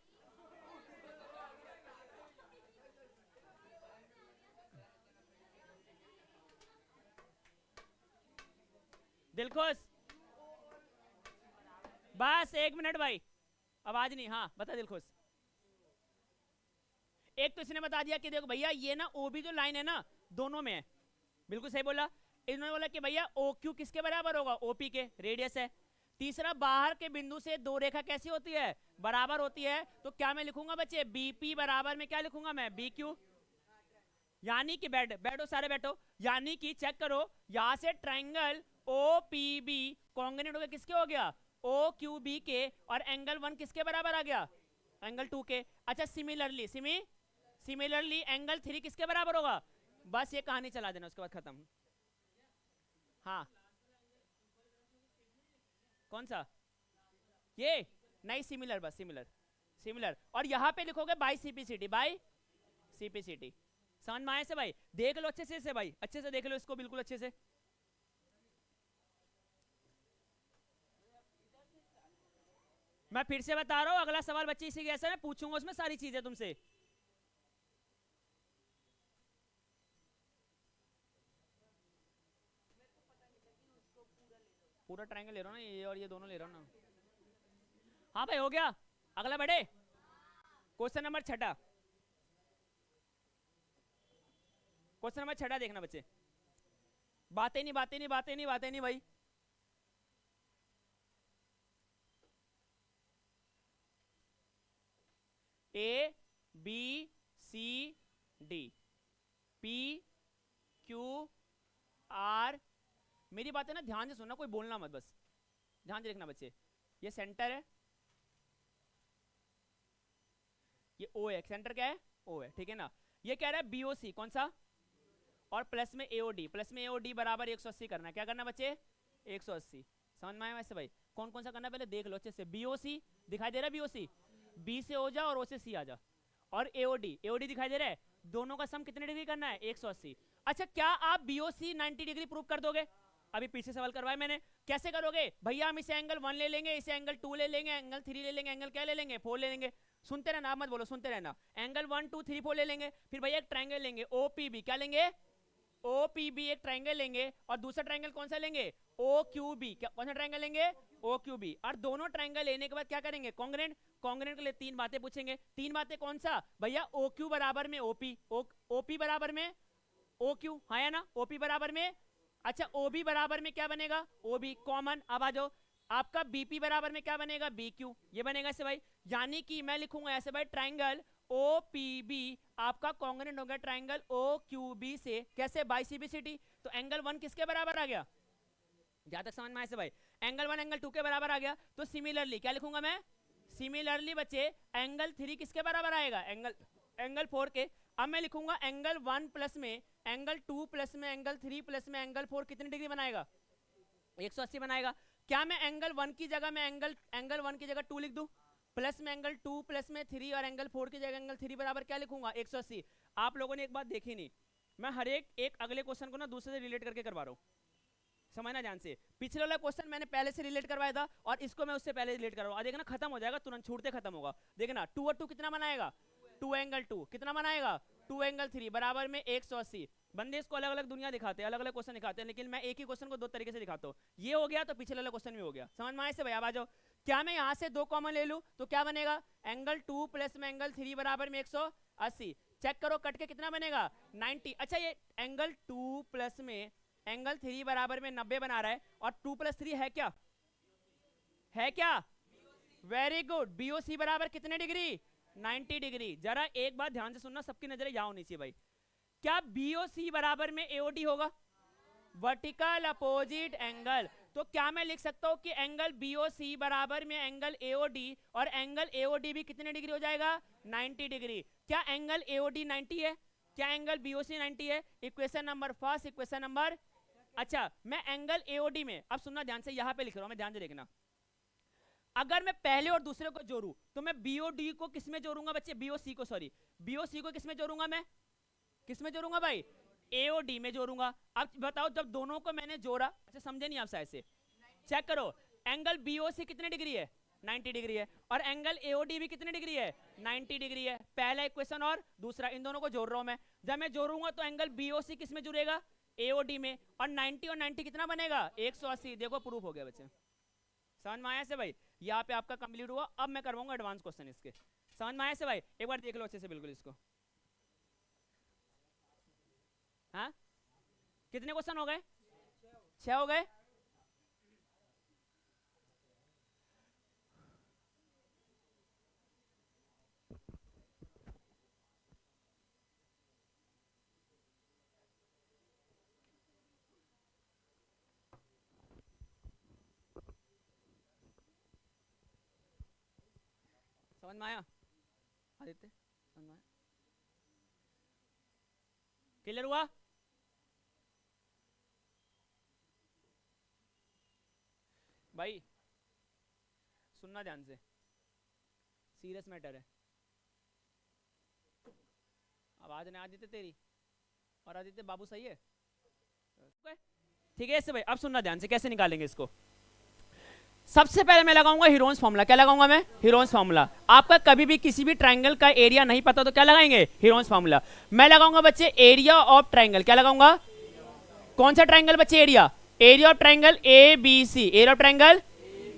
दिलखुश बस 1 मिनट भाई, आवाज नहीं, हाँ बता दिलखुश। एक तो इसने बता दिया कि देखो भैया ये ना OB जो लाइन है ना दोनों में है, बिल्कुल सही बोला, इन्होंने बोला कि भैया OQ किसके बराबर होगा OP के, रेडियस है। तीसरा बाहर के बिंदु से दो रेखा कैसी होती है, बराबर होती है, तो क्या मैं लिखूंगा बच्चे BP बराबर में क्या लिखूंगा मैं BQ, यानी कि बैठो सारे बैठो, यानी कि चेक करो यहां से ट्राइंगल OPB कॉन्ग्रेंट हो गया किसके, हो गया OQB के, और एंगल 1 किसके बराबर आ गया एंगल 2 के। अच्छा सिमिलरली एंगल 3 किसके बराबर होगा, बस ये कहानी चला देना उसके बाद खत्म। हाँ कौन सा, ये नहीं सिमिलर, बस सिमिलर और यहाँ पे लिखोगे बाई CPCT, समझ में आए से भाई, देख लो अच्छे से भाई, अच्छे से देख लो इसको बिल्कुल अच्छे से। मैं फिर से बता रहा हूँ, अगला सवाल बच्चे इसी के ऐसा मैं पूछूंगा उसमें सारी चीजें तुमसे। पूरा ट्रायंगल ले रहा हूँ ना, ये और ये दोनों ले रहा हूँ ना। हाँ भाई हो गया, अगला बढ़े, क्वेश्चन नंबर 6, क्वेश्चन नंबर 6 देखना बच्चे, बातें नहीं बातें नहीं बातें नहीं बातें नहीं भाई। A B C D, P Q R, मेरी बातें ना ध्यान से सुनना, कोई बोलना मत, बस ध्यान से देखना बच्चे। ये सेंटर है, ये ओ है, सेंटर क्या है ओ है, ठीक है ना। ये कह रहा है बीओसी कौन सा, और प्लस में एओडी, प्लस में एओडी बराबर 180 करना है। क्या करना बच्चे 180, समझ में आया वैसे भाई। कौन कौन सा करना है पहले देख लो अच्छे से। बीओसी दिखाई दे रहा है, बीओसी बी से हो जा और ओ से सी आ जा, और एओडी, एओडी दिखाई दे रहा है, दोनों का सम कितने डिग्री करना है 180। अच्छा क्या आप बीओसी 90 डिग्री प्रूव कर दोगे? अभी पीछे सवाल करवाए मैंने, कैसे करोगे भैया? हम इसे एंगल 1 ले लेंगे, इसे एंगल 2 ले लेंगे, एंगल 3 ले लेंगे, एंगल क्या ले लेंगे 4 ले लेंगे। सुनते रहना, मत बोलो, सुनते रहना। एंगल 1 2 3 4 ले लेंगे, फिर भैया एक ट्रायंगल लेंगे ओपीबी, क्या लेंगे ओपीबी, एक ट्रायंगल लेंगे, और दूसरा ट्रायंगल कौन सा लेंगे ओक्यूबी, क्या कौन सा ट्रायंगल लेंगे ओक्यूबी। और दोनों ट्रायंगल लेने के बाद क्या करेंगे कॉन्ग्रेंट, कॉन्ग्रेंट के लिए 3 बातें पूछेंगे। 3 बातें कौन सा भैया, ओक्यू बराबर में ओपी, ओपी बराबर में ओक्यू, हाँ या ना, ओपी बराबर में, अच्छा ओबी बराबर में क्या बनेगा ओबी कॉमन। अब आ जाओ, आपका बीपी बराबर में क्या बनेगा बीक्यू, ये बनेगा ऐसे भाई। यानी कि मैं लिखूंगा ऐसे भाई, ट्रायंगल ओपीबी आपका कॉन्ग्रेंट हो गया ट्रायंगल ओक्यूबी से, कैसे बाई सीबीसीटी। तो एंगल 1 किसके बराबर आ गया, जहां तक समझ में आए से भाई, एंगल 1 एंगल 2 के बराबर आ गया। तो सिमिलरली क्या लिखूंगा मैं, सिमिलरली बच्चे एंगल 3 किसके बराबर आएगा, एंगल 4 के। अब मैं लिखूंगा एंगल 1 प्लस में एंगल 2 प्लस में एंगल 3 प्लस में एंगल 4 कितनी डिग्री बनाएगा 180 बनाएगा। क्या मैं एंगल 1 की जगह मैं एंगल 1 की जगह 2 लिख दूं, प्लस में एंगल 2 प्लस में 3 और एंगल 4 की जगह एंगल 3 बराबर क्या लिखूंगा 180। आप लोगों ने एक बात देखी नहीं, मैं हर एक अगले क्वेश्चन को ना दूसरे से रिलेट करके करवा रहा हूँ, समझना ध्यान से। पिछले वाला क्वेश्चन मैंने पहले से रिलेट करवाया था, और इसको मैं उससे पहले रिलेट करवाऊंगा। देखना खत्म हो जाएगा, तुरंत छूटते खत्म होगा। देखना 2 और 2 कितना बनाएगा 2 एंगल 2, कितना बनाएगा 2 एंगल 3 बराबर में 180। बंदे इसको अलग अलग दुनिया दिखाते हैं, अलग अलग क्वेश्चन दिखाते हैं, लेकिन मैं एक ही क्वेश्चन को 2 तरीके से दिखाता हूँ। ये हो गया तो पिछले वाला क्वेश्चन भी हो गया, समझ में आए से भाई। अब आ जाओ, क्या मैं यहाँ से 2 कॉमन ले लूँ तो क्या बनेगा, एंगल 2 प्लस में एंगल 3 बराबर में 180। चेक करो कट के कितना बनेगा 90। अच्छा ये एंगल 2 प्लस में एंगल 3 बराबर में 90 बना रहा है, और 2 प्लस 3 है क्या, है क्या, वेरी गुड। बीओसी बराबर कितने डिग्री 90 डिग्री। जरा एक बात ध्यान से सुनना, सबकी नजरें यहां होनी चाहिए भाई। क्या बीओसी बराबर में एओडी होगा, वर्टिकल अपोजिट एंगल। तो क्या मैं लिख सकता हूं कि एंगल बीओसी बराबर में एंगल एओडी, और एंगल एओडी भी कितने डिग्री हो जाएगा 90 डिग्री। क्या एंगल एओडी 90 है, क्या एंगल बीओसी 90 है। Equation number first, equation number, अच्छा मैं एंगल एओडी में, अब सुनना ध्यान से, यहां पे लिख रहा हूं मैं, ध्यान से देखना। अगर मैं पहले और दूसरे को जोड़ू तो मैं बीओडी को किस में जोड़ूंगा बच्चे, बीओसी को, सॉरी बीओसी को किस में जोड़ूंगा मैं, किस में जोड़ूंगा भाई एओडी में जोड़ूंगा। अब बताओ जब दोनों को मैंने जोड़ा, अच्छा समझे नहीं आप शायद से, चेक करो एंगल बीओसी कितने डिग्री है 90 डिग्री है, और एंगल एओडी भी कितने डिग्री है 90 डिग्री है। पहला इक्वेशन और दूसरा, इन दोनों को जोड़ रहा हूं मैं। जब मैं जोड़ूंगा तो एंगल बीओसी किस में जुड़ेगा एओडी में, और 90 और 90 कितना बनेगा 180। देखो प्रूफ हो गया बच्चे, समझ में आया से भाई। यहाँ पे आपका कंप्लीट हुआ। अब मैं करवाऊंगा एडवांस क्वेश्चन इसके, समझ में आया से भाई। एक बार देख लो अच्छे से बिल्कुल इसको। हाँ कितने क्वेश्चन हो गए 6 हो गए। समझ में आया आदित्य, समझ में आया, क्लियर हुआ। भाई सुनना ध्यान से, सीरियस मैटर है। आवाज नहीं आदित्य तेरी, और आदित्य बाबू सही है, ठीक है इससे भाई। अब सुनना ध्यान से, कैसे निकालेंगे इसको। सबसे पहले मैं लगाऊंगा हीरोन्स फार्मूला। क्या लगाऊंगा मैं हीरोन्स फार्मूला। आपका कभी भी किसी भी ट्रायंगल का एरिया नहीं पता तो क्या लगाएंगे हीरोन्स फार्मूला। मैं लगाऊंगा बच्चे एरिया ऑफ ट्रायंगल। क्या लगाऊंगा, कौन सा ट्रायंगल बच्चे, area of triangle A B C, area of triangle.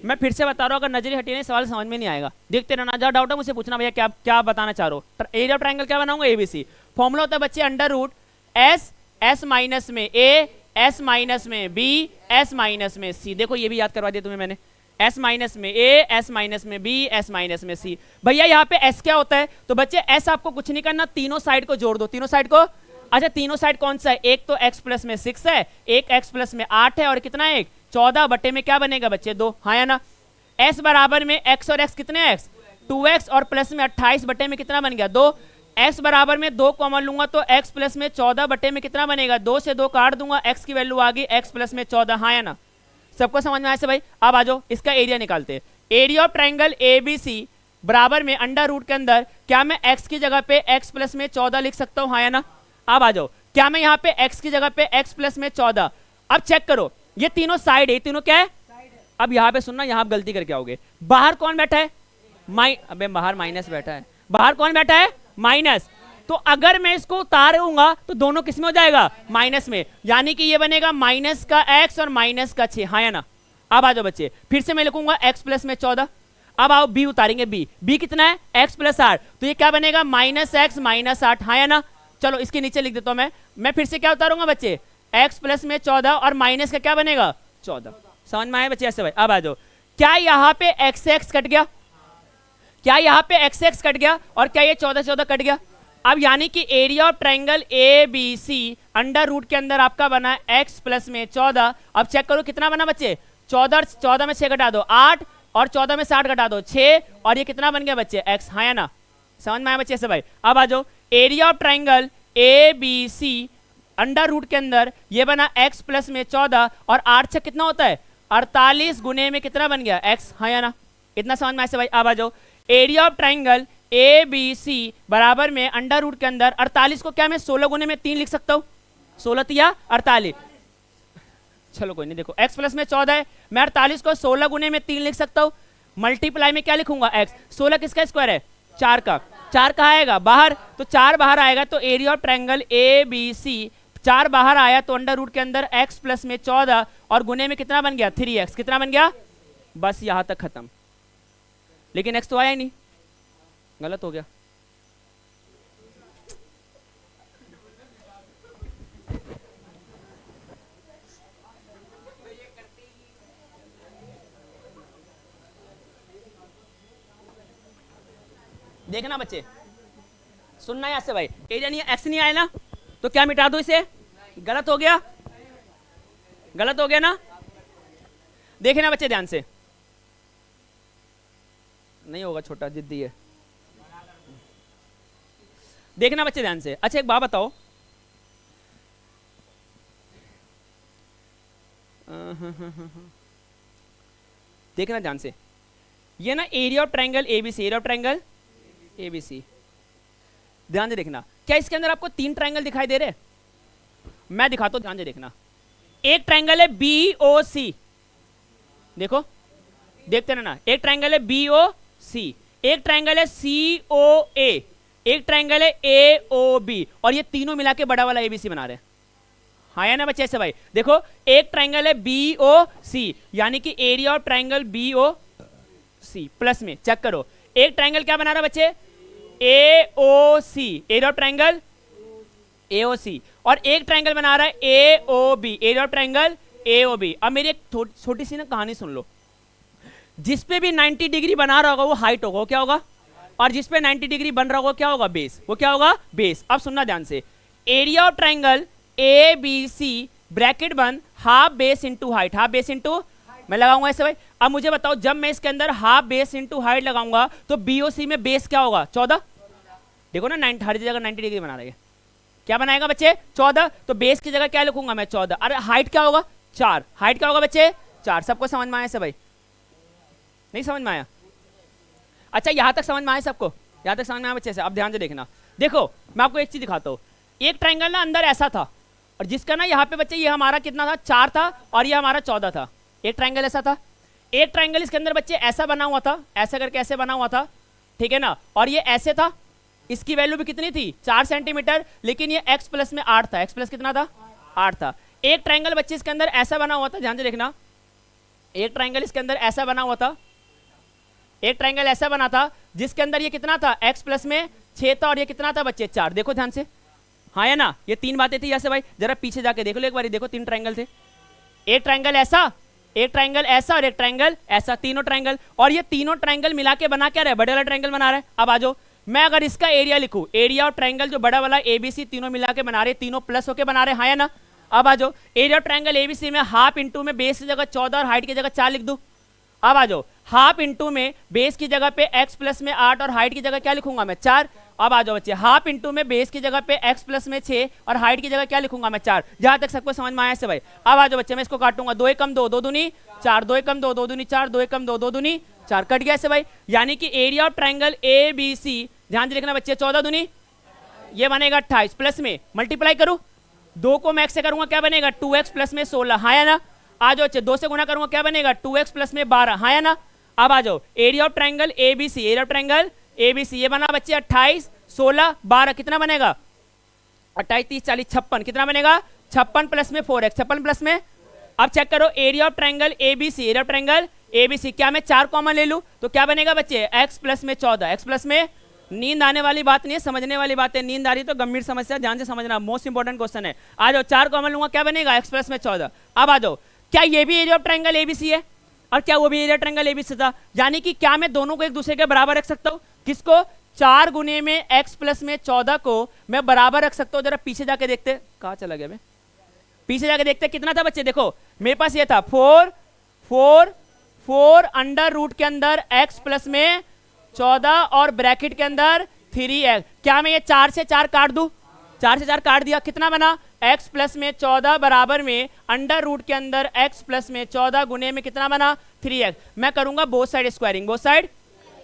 मैं फिर से बता रहा हूं, अगर नजरें हटी सवाल समझ में नहीं आएगा, देखते रहना, जहाँ डाउट है मुझे पूछना भैया क्या क्या बताना चाह रहे हो। एरिया ऑफ ट्रायंगल क्या बनाऊंगा एबीसी। फॉर्मूला होता है बच्चे अंडर रूट एस माइनस में ए एस माइनस में बी, एस माइनस में सी। देखो ये भी याद करवा दिया तुम्हें मैंने, एस माइनस में ए, एस माइनस में बी, एस माइनस में सी। भैया यहाँ पे एस क्या होता है? तो बच्चे एस आपको कुछ नहीं करना, तीनों साइड को जोड़ दो, तीनों साइड को। अच्छा तीनों साइड कौन सा है? एक तो x प्लस में 6 है, एक x प्लस में 8 है, और कितना है? 14 बटे में क्या बनेगा बच्चे? 2। हाँ या ना? s बराबर में x और x कितने x? 2x, और प्लस में 28 बटे में कितना बन गया? 2। x बराबर में 2 कॉमन लूंगा तो x प्लस में 14 बटे में कितना बनेगा? 2 से 2 काट दूंगा, x की वैल्यू आ गई x प्लस में 14। हाँ या ना? सबको समझ में आया से भाई? अब आ जाओ इसका एरिया निकालते हैं। एरिया ऑफ ट्राइंगल ABC बराबर में अंडर रूट के अंदर क्या मैं x की जगह पे x प्लस में 14 लिख सकता हूँ? हाँ या ना? अब आ जाओ, क्या मैं यहाँ पे x की जगह पे x प्लस में 14, अब चेक करो ये तीनों साइड है, तीनों क्या है? अब यहाँ पे सुनना, यहाँ आप गलती करके आओगे। बाहर कौन बैठा है? अबे बाहर माइनस बैठा है। बाहर कौन बैठा है? माइनस। तो अगर मैं इसको उतारूंगा तो दोनों किस में हो जाएगा? माइनस में, यानी कि ये बनेगा माइनस का x और माइनस का 6। हाँ या ना? अब आ जाओ बच्चे, फिर से मैं लिखूंगा x प्लस में 14। अब आओ b उतारेंगे, b कितना है? x प्लस 8, तो ये क्या बनेगा? Minus x minus 8। हाँ या ना? चलो इसके नीचे लिख देता हूं मैं फिर से क्या उतारूंगा बच्चे? x प्लस में 14 और माइनस का क्या बनेगा? 14। समझ में आया बच्चे? ऐसे भाई अब आ जाओ, क्या यहाँ पे x x कट गया? क्या यहाँ पे x x कट गया? और क्या ये 14 14 कट गया? अब यानी कि area of triangle ABC under root के अंदर आपका बना x प्लस में 14। अब चेक करो कितना बना बच्चे? 14 में 6 घटा दो 8, और 14 में 60 घटा दो 6, और ये कितना बन गया बच्चे? x। हाँ या ना? समझ में आया बच्चे? ऐसे भाई अब आ जाओ, area of triangle ABC under root के अंदर ये बना x प्लस में 14, और 8 से कितना होता है? 48 गुने में कितना बन गया? x। हाँ या ना? इतना समझ में? ऐसे भाई अब आ जाओ, एरिया ऑफ ट्राइंगल ABC बराबर में अंडर रूट के अंदर 48 को क्या मैं 16 गुने में 3 लिख सकता हूँ? 16 या 48, चलो कोई नहीं। देखो x प्लस में 14 है, मैं 48 को 16 गुने में 3 लिख सकता हूँ। मल्टीप्लाई में क्या लिखूंगा? x। 16 किसका स्क्वायर है? 4 का। 4 कहाँ आएगा? बाहर, तो 4 बाहर आएगा, तो एरिया ऑफ ट्राइंगल ABC 4 बाहर आया तो अंडर रूट के अंदर x प्लस में 14 और गुने में कितना बन गया? 3x। कितना बन गया? बस यहां तक खत्म। लेकिन x तो आया ही नहीं, गलत हो गया। देखना बच्चे, सुनना है ऐसे भाई, एरिया नहीं एक्स नहीं आया ना, तो क्या मिटा दो इसे? गलत हो गया, गलत हो गया ना? देखना बच्चे ध्यान से, नहीं होगा, छोटा जिद्दी है। देखना बच्चे ध्यान से। अच्छा एक बात बताओ, देखना ध्यान से, ये ना area of triangle ABC, area of triangle ABC, ध्यान से देखना। क्या इसके अंदर आपको 3 ट्रायंगल दिखाई दे रहे? मैं दिखाता हूं, ध्यान से देखना। एक ट्रायंगल है बीओसी, देखो देखते ना, एक ट्रायंगल है बीओसी, एक ट्रायंगल है सीओए, एक ट्रायंगल है एओबी, और ये तीनों मिला के बड़ा वाला एबीसी बना रहे हैं। हाँ या ना बच्चे? ऐसे भाई देखो, एक ट्रायंगल है बीओसी, यानी कि area of triangle BOC plus में चेक करो, एक ट्रायंगल क्या बना रहा है बच्चे? AOC, area of triangle AOC, और एक ट्रायंगल बना रहा है AOB, area of triangle AOB. अब मेरी एक छोटी सी ना कहानी सुन लो, जिस पे भी 90 डिग्री बना रहा होगा वो हाइट होगा, क्या होगा? और जिस पे 90 डिग्री बन रहा होगा क्या होगा? बेस। वो क्या होगा? बेस। अब सुनना ध्यान से, area of triangle A B C bracket बंद, half base into height, half base into, मैं लगाऊंगा ऐसे भाई। अब मुझे बताओ, जब मैं इसके अंदर हाफ बेस इंटू हाइट लगाऊंगा तो बीओसी में बेस क्या होगा? 14। देखो ना, 90 हर जगह 90 डिग्री बना रहे हैं, क्या बनाएगा बच्चे? 14। तो बेस की जगह क्या लिखूंगा मैं? 14। अरे हाइट क्या होगा? 4। हाइट क्या होगा बच्चे? 4। सबको समझ में आया से भाई? नहीं समझ में आया? अच्छा यहां तक समझ में आया सबको? यहां तक समझ में आया बच्चे से? अब ध्यान से देखना, देखो मैं आपको एक चीज दिखाता हूं। एक ट्रायंगल ना अंदर ऐसा था, और जिसका ना यहाँ पे बच्चे ये हमारा कितना था? 4 था, और ये हमारा 14 था। एक ट्रायंगल ऐसा था, एक ट्रायंगल इसके अंदर बच्चे ऐसा बना हुआ था, ऐसा करके ऐसे बना हुआ था, ठीक है ना, और ये ऐसे था, इसकी वैल्यू भी कितनी थी? 4 सेंटीमीटर, लेकिन ये x प्लस में 8 था। x प्लस कितना था? 8 था। एक ट्रायंगल बच्चे इसके अंदर ऐसा बना हुआ था, ध्यान से देखना, एक ट्रायंगल इसके अंदर ऐसा बना हुआ था, एक ट्रायंगल ऐसा बना था जिसके अंदर ये कितना था? x प्लस में 6 था, और ये कितना था बच्चे? 4। देखो ध्यान से, हाँ या ना, ये 3 बातें थी। जैसे भाई जरा पीछे जाके देख लो एक बार, देखो 3 ट्रायंगल थे, एक ट्रायंगल ऐसा, एक ट्रायंगल ऐसा और एक ट्रायंगल ऐसा, तीनों ट्रायंगल। और ये तीनों ट्रायंगल मिला के बना क्या रहा है, बड़े वाला ट्रायंगल बना रहा है। अब आ जाओ, मैं अगर इसका एरिया लिखूं, एरिया और ट्रायंगल जो बड़ा वाला एबीसी तीनों मिला के बना रहे, तीनों प्लस होके बना रहे, हाँ या ना। अब आ जाओ, एरिया ट्रायंगल एबीसी में हाफ इंटू में बेस की जगह 14 और हाइट की जगह 4 लिख दूं। अब आ जाओ, हाफ इंटू में बेस की जगह पे x प्लस में 8 और हाइट की जगह क्या लिखूंगा मैं, 4। अब आ जाओ बच्चे, हाफ इंटू में बेस की जगह पे x प्लस में 6 और हाइट की जगह क्या लिखूंगा मैं, 4। जहां तक सबको समझ में आया से भाई। अब आ जाओ बच्चे, मैं इसको काटूंगा, 2 एकम 2, 2 दूनी 4, 2 एकम 2, 2 दूनी 4, 2 एकम 2, 2 दूनी 4, कट गया से भाई। यानी कि area of triangle A B C, ध्यान से लिखना बच्चे, 14 दूनी ये बनेगा 28, प्लस में मल्टीप्लाई करूं, 2 को मैं x से करूंगा क्या बनेगा, 2x प्लस में 16, हाँ या ना। आ जाओ बच्चे, 2 से गुणा करूंगा क्या बनेगा, 2x प्लस में 12, हाँ या ना। अब आ जाओ, area of triangle ABC, area of triangle ABC ये बना बच्चे 28, 16, 12 कितना बनेगा, 28, 30, 40, 56 कितना बनेगा, 56 प्लस में 4x, 56 प्लस में। अब चेक करो, area of triangle ABC, area of triangle ABC, क्या मैं 4 कॉमन ले लूं तो क्या बनेगा बच्चे, x प्लस में 14, x प्लस में, नींद आने वाली बात नहीं है, समझने वाली बात है। नींद आ रही तो गंभीर समस्या, ध्यान से समझना, मोस्ट इंपॉर्टेंट क्वेश्चन है। आ जाओ, 4 कॉमन लूंगा क्या बनेगा, x प्लस में 14। अब आ जाओ, क्या ये भी एरिया ऑफ ट्रायंगल एबीसी है और क्या वो भी एरिया ट्रायंगल एबीसी था, यानी कि क्या मैं दोनों को एक दूसरे के बराबर रख सकता हूं, किसको, 4 गुने में x प्लस में 14 को मैं बराबर रख सकता हूं। जरा पीछे जाके देखते, कहां चला गया मैं, पीछे जाके देखते कितना था बच्चे, देखो मेरे पास ये था 4 अंडर रूट के अंदर x प्लस में 14 और ब्रैकेट के अंदर 3x। क्या मैं ये 4 से 4 काट दूं, 4 से 4 काट दिया, कितना बना, x प्लस में 14 बराबर में अंडर रूट के अंदर x प्लस में 14 गुने में कितना बना, 3x। मैं करूंगा both side squaring, both side,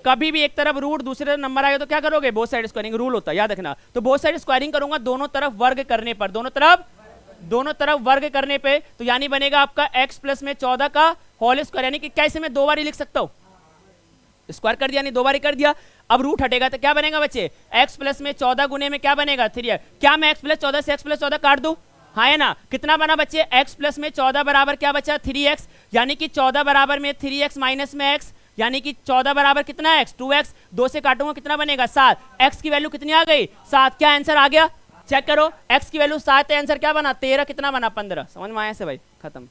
कभी भी एक तरफ रूट दूसरे तरफ नंबर आएगा तो क्या करोगे, बोथ साइड स्क्वायरिंग रूल होता है, याद रखना। तो बोथ साइड स्क्वायरिंग करूंगा, दोनों तरफ वर्ग करने पर, दोनों तरफ वर्ग करने पे, तो यानी बनेगा आपका x प्लस में 14 का होल स्क्वायर, यानी कि कैसे मैं 2 बार ही लिख सकता हूं, स्क्वायर कर दिया, नहीं 2 बार ही कर दिया। अब रूट हटेगा तो क्या बनेगा बच्चे, x प्लस में 14 गुने में क्या बनेगा, 3x। क्या मैं x प्लस 14 से x प्लस 14 काट दूं, हाँ है ना। कितना बना बच्चे, x प्लस में 14 बराबर क्या बचा, 3x, यानी कि 14 बराबर में 3x माइनस में x, यानी कि 14 बराबर कितना है x, 2x। 2 से काटूंगा कितना बनेगा, 7, x की वैल्यू कितनी आ गई, 7। क्या आंसर आ गया, चेक करो, x की वैल्यू 7 है, आंसर क्या बना, 13, कितना बना, 15। समझ में आया से भाई, खत्म।